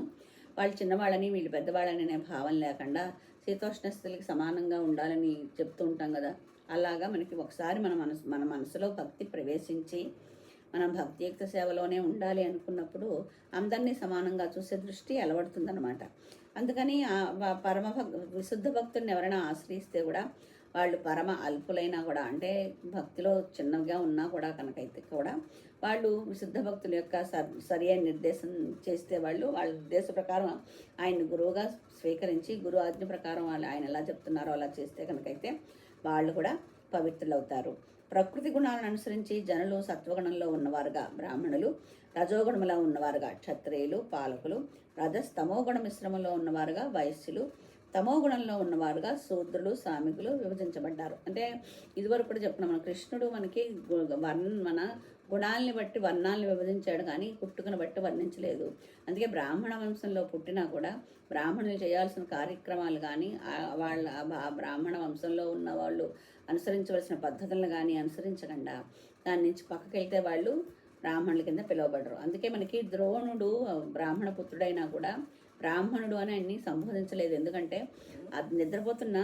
వాళ్ళు చిన్నవాళ్ళని వీళ్ళు పెద్దవాళ్ళని అనే భావం లేకుండా శీతోష్ణ స్థితికి సమానంగా ఉండాలని చెప్తూ ఉంటాం కదా. అలాగా మనకి ఒకసారి మన మనసులో భక్తి ప్రవేశించి మనం భక్తియుక్త సేవలోనే ఉండాలి అనుకున్నప్పుడు అందరినీ సమానంగా చూసే దృష్టి అలవడుతుందన్నమాట. అందుకని విశుద్ధ భక్తుల్ని ఎవరైనా ఆశ్రయిస్తే కూడా వాళ్ళు పరమ అల్పులైనా కూడా, అంటే భక్తిలో చిన్నగా ఉన్నా కూడా కనుకైతే కూడా వాళ్ళు విశుద్ధ భక్తుల యొక్క సరి అయిన నిర్దేశం చేస్తే వాళ్ళ ఉద్దేశ ప్రకారం ఆయన గురువుగా స్వీకరించి గురు ఆజ్ఞ ప్రకారం ఆయన ఎలా చెప్తున్నారో అలా చేస్తే కనుకైతే వాళ్ళు కూడా పవిత్రులవుతారు. ప్రకృతి గుణాలను అనుసరించి జనులు సత్వగుణంలో ఉన్నవారుగా బ్రాహ్మణులు, రజోగుణంలో ఉన్నవారుగా క్షత్రియులు పాలకులు, రజస్తమోగుణ మిశ్రమంలో ఉన్నవారుగా వైశ్యులు, తమోగుణంలో ఉన్నవారుగా శూద్రులు సామికులు విభజించబడ్డారు. అంటే ఇదివరకు కూడా చెప్పుకున్నాం, మన కృష్ణుడు మనకి మన గుణాలని బట్టి వర్ణాలను విభజించాడు కానీ పుట్టుకను బట్టి వర్ణించలేదు. అందుకే బ్రాహ్మణ వంశంలో పుట్టినా కూడా బ్రాహ్మణులు చేయాల్సిన కార్యక్రమాలు కానీ వాళ్ళ బ్రాహ్మణ వంశంలో ఉన్న వాళ్ళు అనుసరించవలసిన పద్ధతులను కానీ అనుసరించకుండా దాని నుంచి పక్కకి వెళ్తే వాళ్ళు బ్రాహ్మణుల కింద పిలువబడరు. అందుకే మనకి ద్రోణుడు బ్రాహ్మణ పుత్రుడైనా కూడా బ్రాహ్మణుడు అని ఆయన్ని సంబోధించలేదు. ఎందుకంటే అది నిద్రపోతున్న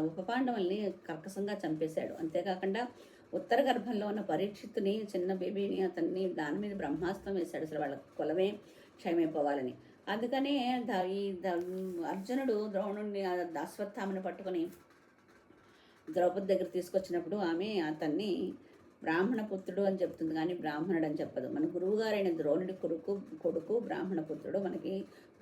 ఉపపాండవుల్ని కర్కశంగా చంపేశాడు. అంతేకాకుండా ఉత్తర గర్భంలో ఉన్న పరీక్షిత్తుని, చిన్న బేబీని, అతన్ని దాని మీద బ్రహ్మాస్త్రం వేశాడు అసలు వాళ్ళ కులమే క్షయమైపోవాలని. అందుకనే అర్జునుడు ద్రోణుడిని అశ్వత్థామని పట్టుకొని ద్రౌపది దగ్గర తీసుకొచ్చినప్పుడు ఆమె అతన్ని బ్రాహ్మణ పుత్రుడు అని చెప్తుంది కానీ బ్రాహ్మణుడు అని చెప్పదు. మన గురువుగారైన ద్రోణుడి కొడుకు బ్రాహ్మణ పుత్రుడు, మనకి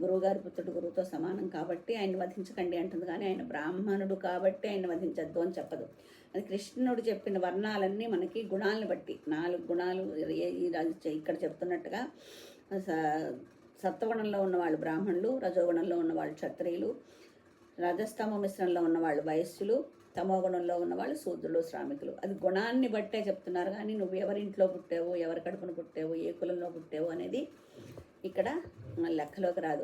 గురువుగారి పుత్రుడు గురువుతో సమానం కాబట్టి ఆయన వధించకండి అంటుంది కానీ ఆయన బ్రాహ్మణుడు కాబట్టి ఆయన వధించద్దు అని చెప్పదు. అది కృష్ణుడు చెప్పిన వర్ణాలన్నీ మనకి గుణాలను బట్టి 4 గుణాలు ఇక్కడ చెప్తున్నట్టుగా సత్వగుణంలో ఉన్నవాళ్ళు బ్రాహ్మణులు, రజోగుణంలో ఉన్నవాళ్ళు క్షత్రియులు, రజస్తమ మిశ్రంలో ఉన్నవాళ్ళు వైశ్యులు, తమోగుణంలో ఉన్నవాళ్ళు శూద్రులు శ్రామికులు. అది గుణాన్ని బట్టే చెప్తున్నారు కానీ నువ్వు ఎవరింట్లో పుట్టావు, ఎవరి కడుపున పుట్టావు, ఏ కులంలో పుట్టావు అనేది ఇక్కడ లెక్కలోకి రాదు.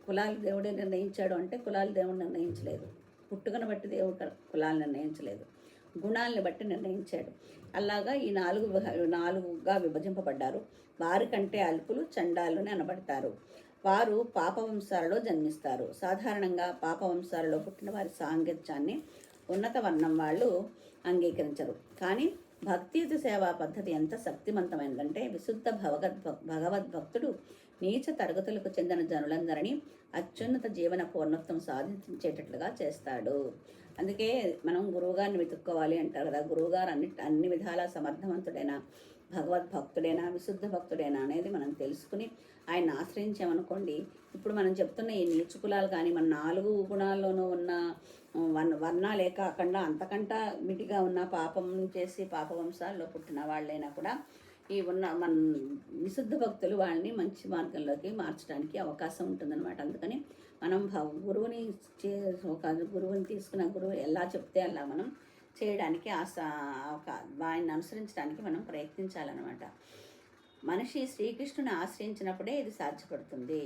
కులాలు దేవుడే నిర్ణయించాడు అంటే కులాలు దేవుడు నిర్ణయించలేదు. పుట్టుకను బట్టి దేవుడు కులాలు నిర్ణయించలేదు, గుణాలని బట్టి నిర్ణయించాడు. అలాగా ఈ 4గా విభజింపబడ్డారు. వారికంటే అల్పులు చండాలుని అనబడతారు. వారు పాపవంశాలలో జన్మిస్తారు. సాధారణంగా పాపవంశాలలో పుట్టిన వారి సాంగత్యాన్ని ఉన్నత వర్ణం వాళ్ళు అంగీకరించరు. కానీ భక్తియుత సేవా పద్ధతి ఎంత శక్తివంతమైనదంటే విశుద్ధ భగవద్భక్తుడు నీచ తరగతులకు చెందిన జనులందరినీ అత్యున్నత జీవన పూర్ణత్వం సాధించేటట్లుగా చేస్తాడు. అందుకే మనం గురువుగారిని వెతుక్కోవాలి అంటారు కదా. గురువుగారు అన్ని విధాలా సమర్థవంతుడైన భగవద్భక్తుడైనా విశుద్ధ భక్తుడైనా అనేది మనం తెలుసుకుని ఆయన ఆశ్రయించామనుకోండి. ఇప్పుడు మనం చెప్తున్న ఈ నీచ కులాలు కానీ మన 4 గుణాల్లోనూ ఉన్న వర్ణాలే కాకుండా అంతకంటా మిటిగా ఉన్న పాపం చేసి పాపవంశాల్లో పుట్టిన వాళ్ళైనా కూడా ఈ మన విశుద్ధ భక్తులు వాళ్ళని మంచి మార్గంలోకి మార్చడానికి అవకాశం ఉంటుందన్నమాట. అందుకని మనం గురువుని తీసుకున్న గురువు ఎలా చెప్తే అలా మనం చేయడానికి ఆయన్ని అనుసరించడానికి మనం ప్రయత్నించాలన్నమాట. మనిషి శ్రీకృష్ణుని ఆశ్రయించినప్పుడే ఇది సాధ్యపడుతుంది.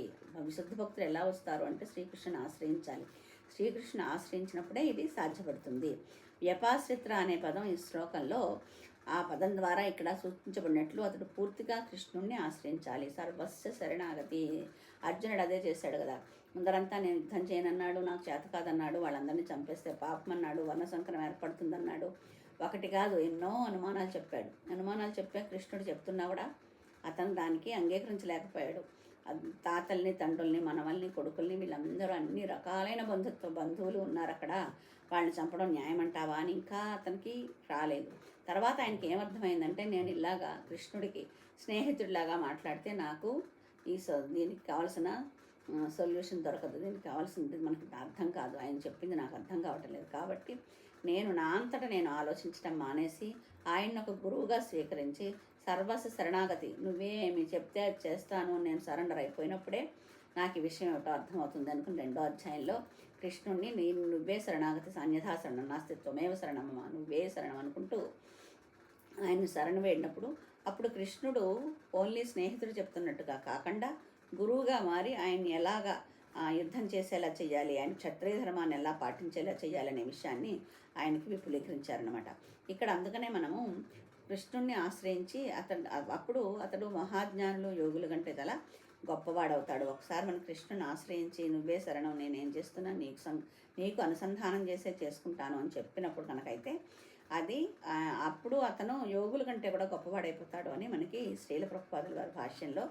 విశుద్ధ భక్తులు ఎలా వస్తారు అంటే శ్రీకృష్ణుని ఆశ్రయించాలి. శ్రీకృష్ణుని ఆశ్రయించినప్పుడే ఇది సాధ్యపడుతుంది. వ్యపాశ్రిత్ర అనే పదం ఈ శ్లోకంలో ఆ పదం ద్వారా ఇక్కడ సూచించబడినట్లు అతడు పూర్తిగా కృష్ణుణ్ణి ఆశ్రయించాలి. సర్వస్వ శరణాగతి. అర్జునుడు అదే చేశాడు కదా. ముందరంతా నేను యుద్ధం చేయనన్నాడు, నాకు చేత కాదన్నాడు, వాళ్ళందరినీ చంపేస్తే పాపం అన్నాడు, వర్ణసంకరం ఏర్పడుతుందన్నాడు. ఒకటి కాదు ఎన్నో అనుమానాలు చెప్పే కృష్ణుడు చెప్తున్నా కూడా అతను దానికి అంగీకరించలేకపోయాడు. తాతల్ని తండ్రుల్ని మనవల్ని కొడుకుల్ని వీళ్ళందరూ అన్ని రకాలైన బంధువులు ఉన్నారు అక్కడ, వాళ్ళని చంపడం న్యాయం అంటావా అని ఇంకా అతనికి రాలేదు. తర్వాత ఆయనకి ఏమర్థమైందంటే నేను ఇలాగా కృష్ణుడికి స్నేహితుడిలాగా మాట్లాడితే నాకు దీనికి కావాల్సిన సొల్యూషన్ దొరకదు, దీనికి కావాల్సింది మనకి అర్థం కాదు, ఆయన చెప్పింది నాకు అర్థం కావటం లేదు. కాబట్టి నేను నా అంతటా నేను ఆలోచించడం మానేసి ఆయన్ని ఒక గురువుగా స్వీకరించి సర్వస్వ శరణాగతి, నువ్వేమి చెప్తే అది చేస్తాను, నేను సరెండర్ అయిపోయినప్పుడే నాకు ఈ విషయం ఏమిటో అర్థమవుతుంది అనుకుని 2వ అధ్యాయంలో కృష్ణుడిని నువ్వే శరణాగతి, అన్యథా శరణం నాస్తిత్వమేవ శరణమమ్మా, నువ్వే శరణం అనుకుంటూ ఆయన్ని శరణ వేడినప్పుడు అప్పుడు కృష్ణుడు ఓన్లీ స్నేహితుడు చెప్తున్నట్టుగా కాకుండా గురువుగా మారి ఆయన్ని ఎలాగా యుద్ధం చేసేలా చేయాలి, ఆయన క్షత్రియ ధర్మాన్ని ఎలా పాటించేలా చేయాలనే విషయాన్ని ఆయనకి విపులీకరించారనమాట. ఇక్కడ అందుకనే మనము కృష్ణుణ్ణి ఆశ్రయించి అతడు మహాజ్ఞానులు యోగుల కంటే గల గొప్పవాడవుతాడు. ఒకసారి మన కృష్ణుని ఆశ్రయించి నువ్వే శరణం, నేనేం చేస్తున్నా నీకు అనుసంధానం చేసుకుంటాను అని చెప్పినప్పుడు కనుకైతే అది అప్పుడు అతను యోగుల కంటే కూడా గొప్పవాడైపోతాడు అని మనకి శ్రీల ప్రభుపాదుల వారి భాష్యంలో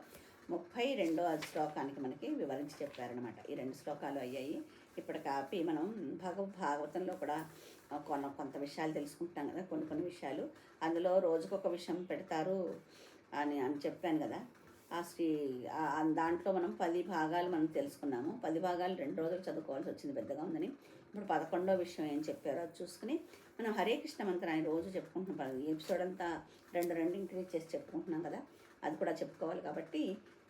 32వ శ్లోకానికి మనకి వివరించి చెప్పారనమాట. ఈ 2 శ్లోకాలు అయ్యాయి. ఇప్పుడు కాపీ మనం భాగవతంలో కూడా కొంత విషయాలు తెలుసుకుంటాం కదా, కొన్ని విషయాలు అందులో రోజుకొక విషయం పెడతారు అని చెప్పాను కదా. దాంట్లో మనం 10 భాగాలు మనం తెలుసుకున్నాము. 10 భాగాలు 2 రోజులు చదువుకోవాల్సి వచ్చింది, పెద్దగా ఉందని. ఇప్పుడు 11వ విషయం ఏం చెప్పారో అది చూసుకుని మనం హరే కృష్ణ మంత్రాన్ని రోజు చెప్పుకుంటున్నాం. ఈ ఎపిసోడ్ అంతా రెండు ఇంక్రీజ్ చేసి చెప్పుకుంటున్నాం కదా, అది కూడా చెప్పుకోవాలి. కాబట్టి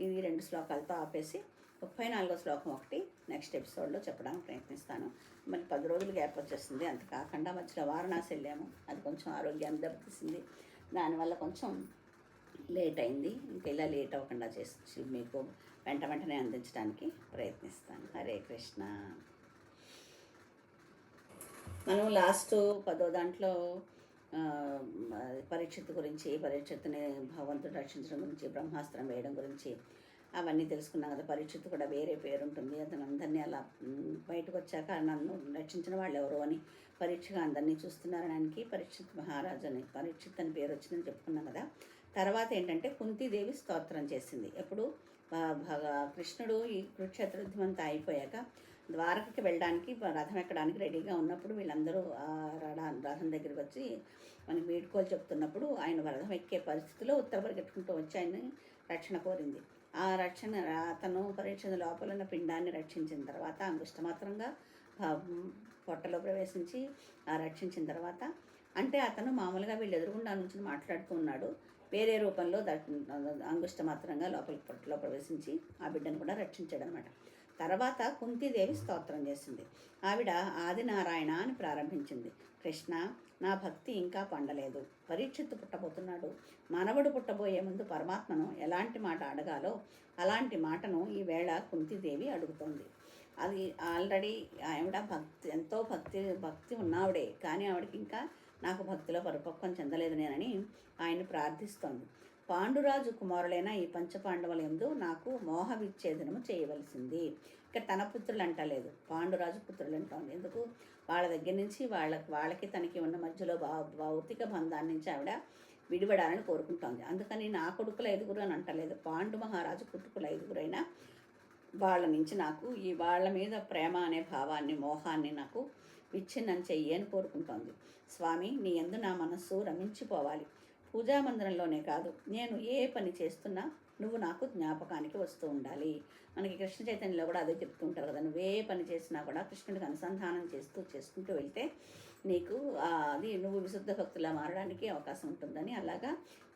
ఇది 2 శ్లోకాలతో ఆపేసి 34వ శ్లోకం ఒకటి నెక్స్ట్ ఎపిసోడ్లో చెప్పడానికి ప్రయత్నిస్తాను. మరి 10 రోజులు గ్యాప్ వచ్చేస్తుంది. అంత కాకుండా మధ్యలో వారణాసి వెళ్ళాము, అది కొంచెం ఆరోగ్యాన్ని దెబ్బతీసింది, దానివల్ల కొంచెం లేట్ అయింది. ఇంకా ఇలా లేట్ అవ్వకుండా చేసి మీకు వెంటనే అందించడానికి ప్రయత్నిస్తాను. హరే కృష్ణ. మనం లాస్ట్ 10వ దాంట్లో పరీక్షిత్తు పరీక్షిత్తుని భగవంతుడు రక్షించడం గురించి, బ్రహ్మాస్త్రం వేయడం గురించి అవన్నీ తెలుసుకున్నాం కదా. పరీక్షిత్తు కూడా వేరే పేరు ఉంటుంది. అతను అందరినీ అలా బయటకు వచ్చాక నన్ను రక్షించిన వాళ్ళు ఎవరో అని పరీక్షగా అందరినీ చూస్తున్నారడానికి పరీక్షిత్ మహారాజు అని పరీక్షిత్ అని పేరు వచ్చిందని చెప్పుకున్నాం కదా. తర్వాత ఏంటంటే కుంతీదేవి స్తోత్రం చేసింది. ఎప్పుడు కృష్ణుడు ఈ కురుక్షేత్ర యుద్ధం అంతా అయిపోయాక ద్వారకకి వెళ్ళడానికి రథం ఎక్కడానికి రెడీగా ఉన్నప్పుడు వీళ్ళందరూ రథం దగ్గరికి వచ్చి మనకి వీడ్కోలు చెప్తున్నప్పుడు ఆయన రథం ఎక్కే పరిస్థితిలో ఉత్తర పరిగెట్టుకుంటూ వచ్చి ఆయన్ని రక్షణ కోరింది. ఆ రక్షణ అతను పరీక్ష లోపల ఉన్న పిండాన్ని రక్షించిన తర్వాత అంగుష్టమాత్రంగా పొట్టలో ప్రవేశించి రక్షించిన తర్వాత, అంటే అతను మామూలుగా వీళ్ళు ఎదురుగుండా నుంచి మాట్లాడుతూ ఉన్నాడు, వేరే రూపంలో అంగుష్టమాత్రంగా పొట్టలో ప్రవేశించి ఆ బిడ్డను కూడా రక్షించాడు అనమాట. తర్వాత కుంతీదేవి స్తోత్రం చేసింది. ఆవిడ ఆదినారాయణ అని ప్రారంభించింది. కృష్ణ, నా భక్తి ఇంకా పండలేదు. పరీక్షిత్తు పుట్టబోతున్నాడు. మానవుడు పుట్టబోయే ముందు పరమాత్మను ఎలాంటి మాట అడగాలో అలాంటి మాటను ఈవేళ కుంతీదేవి అడుగుతోంది. అది ఆల్రెడీ ఆవిడ ఎంతో భక్తి ఉన్నావిడే, కానీ ఆవిడకి ఇంకా నాకు భక్తిలో పరిపక్వం చెందలేదు నేనని ఆయన ప్రార్థిస్తోంది. పాండురాజు కుమారులైన ఈ పంచపాండవుల యందు నాకు మోహ విచ్ఛేదనము చేయవలసింది. ఇక్కడ తన పుత్రులు అంటలేదు, పాండురాజు పుత్రులు అంటోంది. ఎందుకు? వాళ్ళ దగ్గర నుంచి వాళ్ళకి తనకి ఉన్న మధ్యలో భౌతిక బంధాన్ని నుంచి ఆవిడ విడిపడాలని కోరుకుంటోంది. అందుకని నా కొడుకుల 5 అని అంటలేదు, పాండు మహారాజు కొడుకుల 5 వాళ్ళ నుంచి నాకు వాళ్ళ మీద ప్రేమ అనే భావాన్ని, మోహాన్ని నాకు విచ్ఛిన్నం చెయ్యి అని కోరుకుంటోంది. స్వామి, నీ యందు నా మనస్సు రమించిపోవాలి. పూజామందిరంలోనే కాదు, నేను ఏ పని చేస్తున్నా నువ్వు నాకు జ్ఞాపకానికి వస్తూ ఉండాలి. మనకి కృష్ణ చైతన్యంలో కూడా అదే చెప్తూ ఉంటారు కదా, నువ్వే పని చేసినా కూడా కృష్ణుడికి అనుసంధానం చేసుకుంటూ వెళ్తే నీకు అది నువ్వు విశుద్ధ భక్తులా మారడానికి అవకాశం ఉంటుందని. అలాగా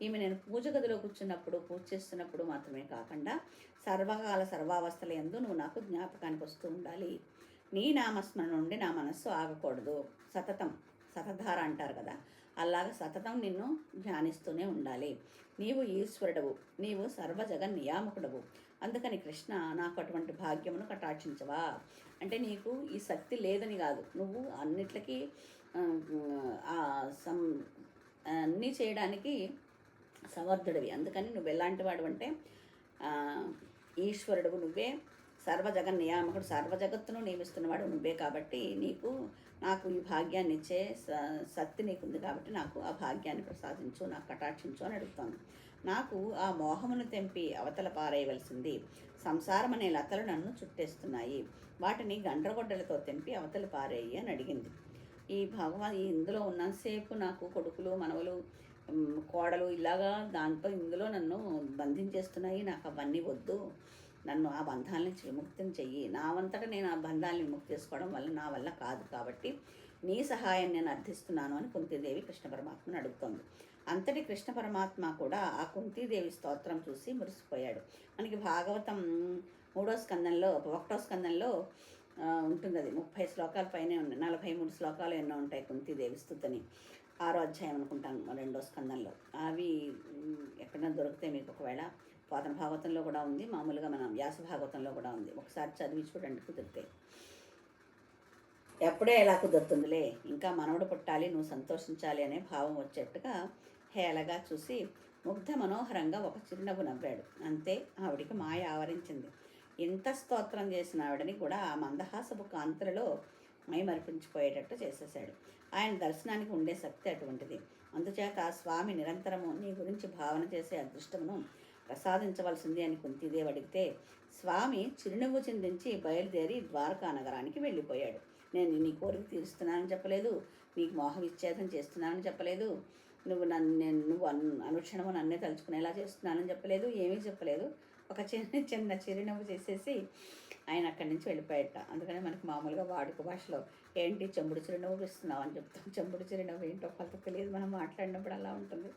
ఈమె నేను పూజ గదిలో కూర్చున్నప్పుడు, పూజ చేస్తున్నప్పుడు మాత్రమే కాకుండా సర్వకాల సర్వావస్థల యందు నువ్వు నాకు జ్ఞాపకానికి వస్తూ ఉండాలి. నీ నామస్మరణ నుండి నా మనస్సు ఆగకూడదు. సతధార అంటారు కదా, అలాగ సతతం నిన్ను ధ్యానిస్తూనే ఉండాలి. నీవు ఈశ్వరుడవు, నీవు సర్వజగ నియామకుడవు. అందుకని కృష్ణ, నాకు అటువంటి భాగ్యమును కటాక్షించవా. అంటే నీకు ఈ శక్తి లేదని కాదు, నువ్వు అన్నిట్లకి అన్నీ చేయడానికి సమర్థుడివి. అందుకని నువ్వు ఎలాంటి వాడు అంటే ఈశ్వరుడు నువ్వే, సర్వజగ నియామకుడు, సర్వజగత్తును నియమిస్తున్నవాడు నువ్వే. కాబట్టి నాకు ఈ భాగ్యాన్ని ఇచ్చే శక్తి నీకుంది. కాబట్టి నాకు ఆ భాగ్యాన్ని ప్రసాదించు, నాకు కటాక్షించు అని అడుగుతాను. నాకు ఆ మోహమును తెంపి అవతల పారేయవలసింది. సంసారం అనే లతలు నన్ను చుట్టేస్తున్నాయి, వాటిని గండ్రగొడ్డలతో తెంపి అవతల పారేయి అని అడిగింది. ఈ ఇందులో ఉన్నంతసేపు నాకు కొడుకులు, మనవలు, కోడలు ఇలాగా దాంతో ఇందులో నన్ను బంధించేస్తున్నాయి. నాకు అవన్నీ వద్దు, నన్ను ఆ బంధాల నుంచి విముక్తిని చెయ్యి. నా అంతటా నేను ఆ బంధాలను విముక్తి చేసుకోవడం నా వల్ల కాదు. కాబట్టి నీ సహాయం నేను అర్థిస్తున్నాను అని కుంతీదేవి కృష్ణ పరమాత్మను అడుగుతోంది. అంతటి కృష్ణ పరమాత్మ కూడా ఆ కుంతీదేవి స్తోత్రం చూసి మురిసిపోయాడు. మనకి భాగవతం 3వ స్కందంలో 1వ స్కందంలో ఉంటుంది. అది 30 శ్లోకాల పైనే ఉన్నాయి, 43 శ్లోకాలు ఎన్నో ఉంటాయి కుంతీదేవి స్తుతిని. 6వ అధ్యాయం అనుకుంటాను 2వ స్కందంలో. అవి ఎక్కడైనా దొరికితే మీకు ఒకవేళ పోతన భాగవతంలో కూడా ఉంది, మామూలుగా మన వ్యాస భాగవతంలో కూడా ఉంది. ఒకసారి చదివి చూడండి కుదిరితే. ఎప్పుడే ఎలా కుదురుతుందిలే, ఇంకా మనవడు పుట్టాలి, నువ్వు సంతోషించాలి అనే భావం వచ్చేట్టుగా హేళగా చూసి ముగ్ధ మనోహరంగా ఒక చిరునవ్వు నవ్వాడు. అంతే, ఆవిడికి మాయ ఆవరించింది. ఇంత స్తోత్రం చేసిన ఆవిడని కూడా ఆ మందహాసపు కాంతులలో మైమరిపించిపోయేటట్టు చేసేశాడు. ఆయన దర్శనానికి ఉండే శక్తి అటువంటిది. అందుచేత స్వామి నిరంతరము నీ గురించి భావన చేసే అదృష్టమును ప్రసాదించవలసింది అని కుంతిదేవి అడిగితే స్వామి చిరునవ్వు చిందించి బయలుదేరి ద్వారకా నగరానికి వెళ్ళిపోయాడు. నేను నీ కోరిక తీరుస్తున్నానని చెప్పలేదు, నీకు మోహ విచ్ఛేదం చేస్తున్నానని చెప్పలేదు, నువ్వు అనుక్షణము నన్నే తలుచుకునేలా చేస్తున్నానని చెప్పలేదు, ఏమీ చెప్పలేదు. ఒక చిన్న చిరునవ్వు చేసేసి ఆయన అక్కడి నుంచి వెళ్ళిపోయాట. అందుకని మనకి మామూలుగా వాడుక భాషలో ఏంటి చెంబుడు చిరునవ్వు ఇస్తున్నావు అని చెప్తాం. చెంబుడు చిరునవ్వు ఏంటో కొత్త తెలియదు, మనం మాట్లాడినప్పుడు అలా ఉంటుంది.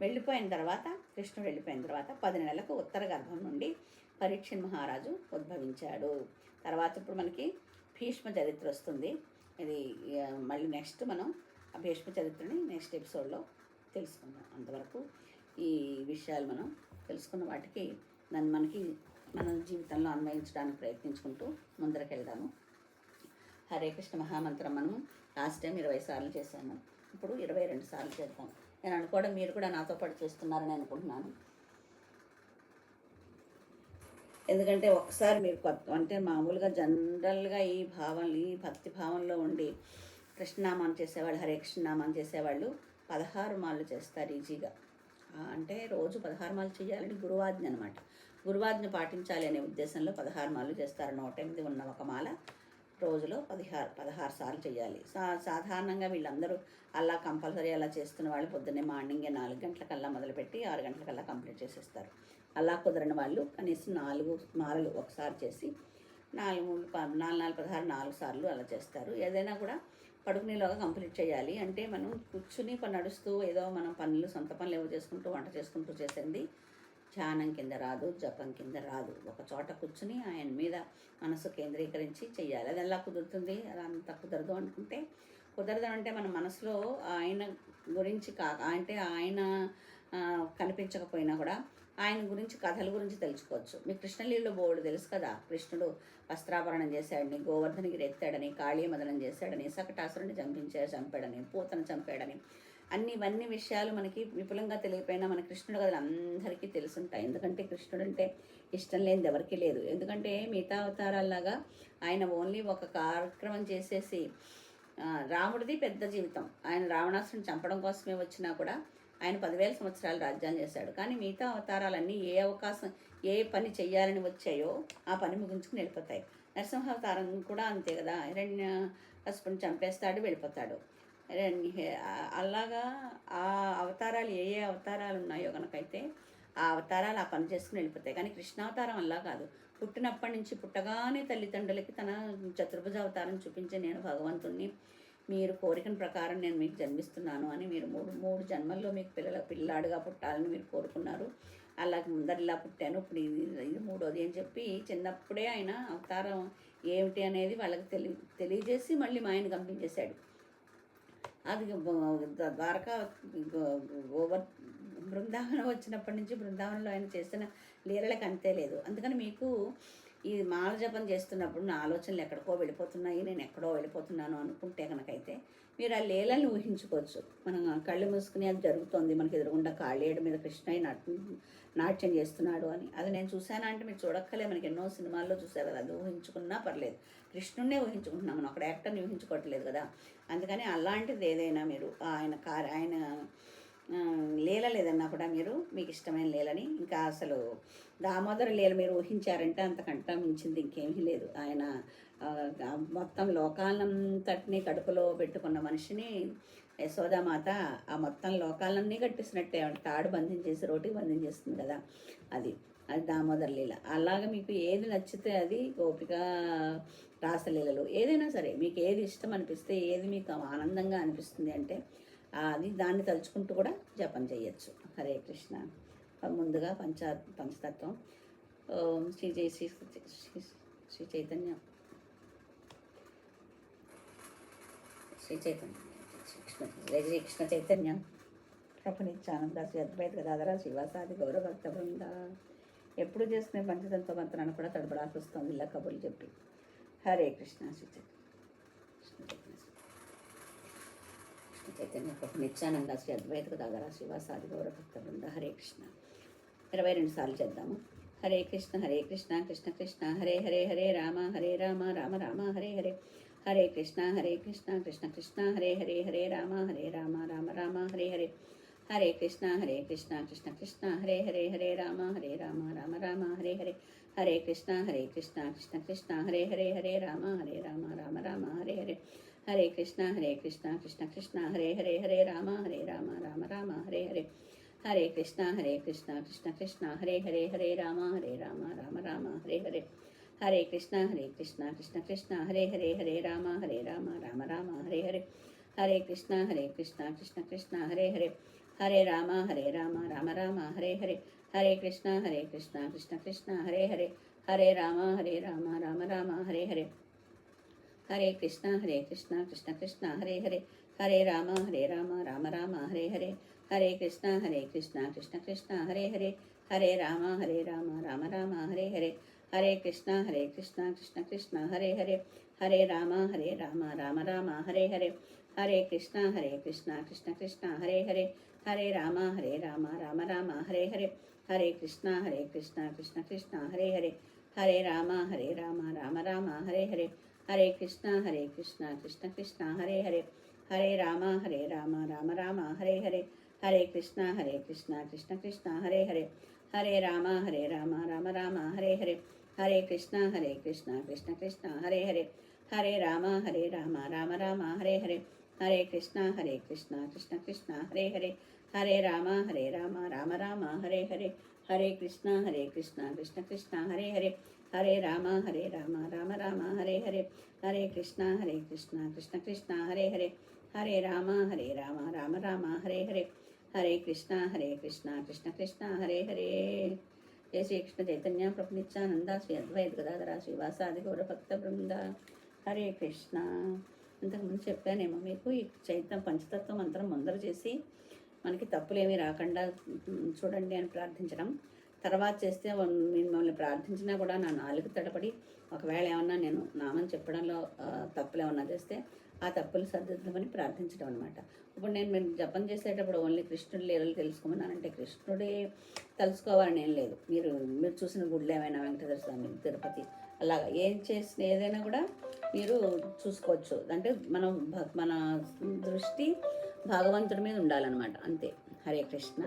వెళ్ళిపోయిన తర్వాత, కృష్ణుడు వెళ్ళిపోయిన తర్వాత 10 నెలలకు ఉత్తర గర్భం నుండి పరీక్షణ్ మహారాజు ఉద్భవించాడు. తర్వాత ఇప్పుడు మనకి భీష్మ చరిత్ర వస్తుంది. ఇది మళ్ళీ నెక్స్ట్ మనం ఆ భీష్మ చరిత్రని నెక్స్ట్ ఎపిసోడ్లో తెలుసుకుందాం. అంతవరకు ఈ విషయాలు మనం తెలుసుకున్న వాటికి మనకి మన జీవితంలో అన్వయించడానికి ప్రయత్నించుకుంటూ ముందరకెళ్దాము. హరే కృష్ణ మహామంత్రం మనం లాస్ట్ టైం 20 సార్లు చేశాను, ఇప్పుడు 22 సార్లు చేద్దాం. నేను అనుకోవడం మీరు కూడా నాతో పాటు చేస్తున్నారని అనుకుంటున్నాను. ఎందుకంటే ఒకసారి మీరు అంటే మామూలుగా జనరల్గా ఈ భక్తి భావంలో ఉండి కృష్ణనామాన్ని చేసేవాళ్ళు, హరే కృష్ణనామాన్ని చేసేవాళ్ళు 16 మాలు చేస్తారు ఈజీగా. అంటే రోజు 16 మాలు చేయాలని గురువాజ్ఞ అనమాట. గురువాజ్ఞ పాటించాలి అనే ఉద్దేశంలో 16 మాలు చేస్తారు. 108 ఉన్న ఒక మాల రోజులో 16 సార్లు చేయాలి. సాధారణంగా వీళ్ళందరూ అలా కంపల్సరీ అలా చేస్తున్న వాళ్ళు పొద్దున్నే మార్నింగే 4 గంటలకల్లా మొదలుపెట్టి 6 గంటలకల్లా కంప్లీట్ చేసేస్తారు. అలా కుదరని వాళ్ళు కనీసం 4 మాలలు ఒకసారి చేసి 4 సార్లు అలా చేస్తారు. ఏదైనా కూడా పడుకునేలోగా కంప్లీట్ చేయాలి. అంటే మనం కూర్చుని నడుస్తూ ఏదో మనం సొంత పనులు ఏవో చేసుకుంటూ వంట చేసుకుంటూ చేసింది ధ్యానం కింద రాదు, జపం కింద రాదు. ఒక చోట కూర్చుని ఆయన మీద మనసు కేంద్రీకరించి చెయ్యాలి. అది ఎలా కుదురుతుంది? అది అంత కుదరదు అనుకుంటే కుదరదు. అంటే మన మనసులో ఆయన గురించి అంటే ఆయన కనిపించకపోయినా కూడా ఆయన గురించి కథల గురించి తెలుసుకోవచ్చు. మీకు కృష్ణలీలలో బోర్డు తెలుసు కదా. కృష్ణుడు వస్త్రాభరణం చేశాడని, గోవర్ధనగిరి ఎత్తాడని, కాళీమదనం చేశాడని, సకటాసురుని చంపాడని, పూతను చంపాడని, ఇవన్నీ విషయాలు మనకి విపులంగా తెలియపోయినా మన కృష్ణుడు కథలు అందరికీ తెలుసుంటాయి. ఎందుకంటే కృష్ణుడు అంటే ఇష్టం లేనిది ఎవరికీ లేదు. ఎందుకంటే మిగతా అవతారాల్లాగా ఆయన ఓన్లీ ఒక కార్యక్రమం చేసేసి రాముడిది పెద్ద జీవితం. ఆయన రావణాసురుని చంపడం కోసమే వచ్చినా కూడా ఆయన 10,000 సంవత్సరాలు రాజ్యాన్ని చేశాడు. కానీ మిగతా అవతారాలన్నీ ఏ పని చెయ్యాలని వచ్చాయో ఆ పని ముగించుకుని వెళ్ళిపోతాయి. నరసింహావతారం కూడా అంతే కదా. హిరణ్యకశిపుని చంపేస్తాడు, వెళ్ళిపోతాడు. అలాగా ఆ అవతారాలు ఏ అవతారాలు ఉన్నాయో కనుకైతే ఆ అవతారాలు ఆ పని చేసుకుని వెళ్ళిపోతాయి. కానీ కృష్ణావతారం అలా కాదు. పుట్టినప్పటి నుంచి పుట్టగానే తల్లిదండ్రులకి తన చతుర్భుజ అవతారం చూపించే నేను భగవంతుణ్ణి, మీరు కోరికల ప్రకారం నేను మీకు జన్మిస్తున్నాను అని మీరు మూడు జన్మల్లో మీకు పిల్లాడుగా పుట్టాలని మీరు కోరుకున్నారు. అలాగే ముందరిలా పుట్టాను, ఇప్పుడు ఇది మూడోది అని చెప్పి చిన్నప్పుడే ఆయన అవతారం ఏమిటి అనేది వాళ్ళకి తెలియజేసి మళ్ళీ మా ఆయన పంపించేశాడు. అది ద్వారకా బృందావనం వచ్చినప్పటి నుంచి బృందావనంలో ఆయన చేసిన లీలలకు అంతే లేదు. అందుకని మీకు ఈ మాల జపం చేస్తున్నప్పుడు నా ఆలోచనలు ఎక్కడికో వెళ్ళిపోతున్నాయి, నేను ఎక్కడో వెళ్ళిపోతున్నాను అనుకుంటే కనుకైతే మీరు ఆ లీలని ఊహించుకోవచ్చు. మనం కళ్ళు మూసుకుని అది జరుగుతోంది మనకి ఎదురుగుండా కాళ్ళేడు మీద కృష్ణయ్య నాట్యం చేస్తున్నాడు అని. అది నేను చూశానా అంటే మీరు చూడక్కలే, మనకి ఎన్నో సినిమాల్లో చూసారు కదా. అది ఊహించుకున్నా పర్లేదు, కృష్ణుడినే ఊహించుకుంటున్నాం, మనం అక్కడ యాక్టర్ని ఊహించుకోవట్లేదు కదా. అందుకని అలాంటిది ఏదైనా మీరు ఆయన లీలలు ఏదన్నా కూడా మీరు మీకు ఇష్టమైన లీలని, ఇంకా అసలు దామోదర లీల మీరు ఊహించారంటే అంతకంటే మించింది ఇంకేమీ లేదు. ఆయన మొత్తం లోకాలంతటిని కడుపులో పెట్టుకున్న మనిషిని యశోదామాత ఆ మొత్తం లోకాలన్నీ కట్టిస్తున్నట్టే తాడు బంధించేసి రోటికి బంధించేస్తుంది కదా. అది దామోదర లీల. అలాగ మీకు ఏది నచ్చితే అది గోపిక రాసలీలలు ఏదైనా సరే మీకు ఏది ఇష్టం అనిపిస్తే, ఏది మీకు ఆనందంగా అనిపిస్తుంది అంటే అది దాన్ని తలుచుకుంటూ కూడా జపం చేయొచ్చు. హరే కృష్ణ. ముందుగా పంచతత్వం శ్రీ చైతన్య శ్రీ కృష్ణ చైతన్య ప్రభు నిత్యానంద శ్రీ అద్వైత గదాధర శివాసాది గౌరభక్త బృంద ఎప్పుడు చేసుకునే పంచతంత్ర మంత్రాన్ని కూడా తడబడాల్సి వస్తుంది ఇలా కబుర్లు చెప్పి. హరే కృష్ణ చైతన్య ప్రభు నిత్యానంద శ్రీ అద్వైత గదాధర శ్రీవాసాది గౌర భక్త బృంద. హరే కృష్ణ 22 సార్లు చేద్దాము. హరే కృష్ణ కృష్ణ కృష్ణ హరే హరే హరే రామ రామ రామ హరే హరే. హరే కృష్ణ కృష్ణ కృష్ణ హరే హరే హరే రామ రామ రామ హరే హరే. హరే కృష్ణ కృష్ణ కృష్ణ హరే హరే హరే రామ రామ రామ హరే హరే. హరే కృష్ణ కృష్ణ కృష్ణ హరే హరే హరే రామ రామ రామ హరే హరే. హరే కృష్ణ కృష్ణ కృష్ణ హరే హరే హరే రామ రామ రామ హరే హరే. హరే కృష్ణ కృష్ణ కృష్ణ హరే హరే హరే రామ రామ రామ హరే హరే. హరే కృష్ణ కృష్ణ కృష్ణ హరే హరే హరే రామ రామ రామ హరే హరే. హరే కృష్ణ కృష్ణ కృష్ణ హరే హరే. హరే రామ రామ రామ హరే హరే. హరే కృష్ణ కృష్ణ కృష్ణ హరే హరే. హరే రామ రామ రామ హరే హరే. హరే కృష్ణ కృష్ణ కృష్ణ హరే హరే. హరే రామ రామ రామ హరే హరే. హరే కృష్ణ కృష్ణ కృష్ణ హరే హరే. హరే రామ రామ రామ హరే హరే. హరే కృష్ణ కృష్ణ కృష్ణ హరే హరే. హరే రామ రామ రామ హరే హరే. హరే కృష్ణ కృష్ణ కృష్ణ హరే హరే. హరే రామ రామ రామ హరే హరే. హరే కృష్ణ కృష్ణ కృష్ణ హరే హరే. హరే రామ రామ రామ హరే హరే. హరే కృష్ణ కృష్ణ కృష్ణ హరే హరే. హరే రామ రామ రామ హరే హరే. హరే కృష్ణ కృష్ణ కృష్ణ హరే హరే. హరే రామ రామ రామ హరే హరే. హరే కృష్ణ కృష్ణ కృష్ణ హరే హరే. హరే రామ రామ రామ హరే హరే. హరే కృష్ణ కృష్ణ కృష్ణ హరే హరే. హరే రామ రామ రామ హరే హరే. హరే కృష్ణ కృష్ణ కృష్ణ హరే హరే. హరే రామ రామ రామ హరే హరే. హరే కృష్ణ కృష్ణ కృష్ణ హరే హరే. హరే రామ రామ రామ హరే హరే. హరే కృష్ణ కృష్ణ కృష్ణ హరే హరే. జయ శ్రీకృష్ణ చైతన్య ప్రభు నిత్యానంద శ్రీ అద్వైత గదాధర శ్రీవాసాది గౌర భక్త బృంద. హరే కృష్ణ. ఇంతకుముందు చెప్పానేమో మీకు ఈ పంచతత్వ మంత్రం ముందర చేసి మనకి తప్పులేమీ రాకుండా చూడండి అని ప్రార్థించడం. తర్వాత చేస్తే మిమ్మల్ని ప్రార్థించినా కూడా నా నాలుగు తడపడి ఒకవేళ ఏమన్నా నేను నామని చెప్పడంలో తప్పులు ఏమన్నా చేస్తే ఆ తప్పులు సర్దిద్దామని ప్రార్థించడం అనమాట. ఇప్పుడు నేను మీరు జపం చేసేటప్పుడు ఓన్లీ కృష్ణుడి లీలలు తెలుసుకోమన్నానంటే కృష్ణుడే తెలుసుకోవాలని ఏం లేదు. మీరు చూసిన గుళ్ళు ఏమైనా వెంకటేశ్వర స్వామి, తిరుపతి అలాగా ఏం చేసిన ఏదైనా కూడా మీరు చూసుకోవచ్చు. అంటే మన దృష్టి భగవంతుడి మీద ఉండాలన్నమాట, అంతే. హరే కృష్ణ.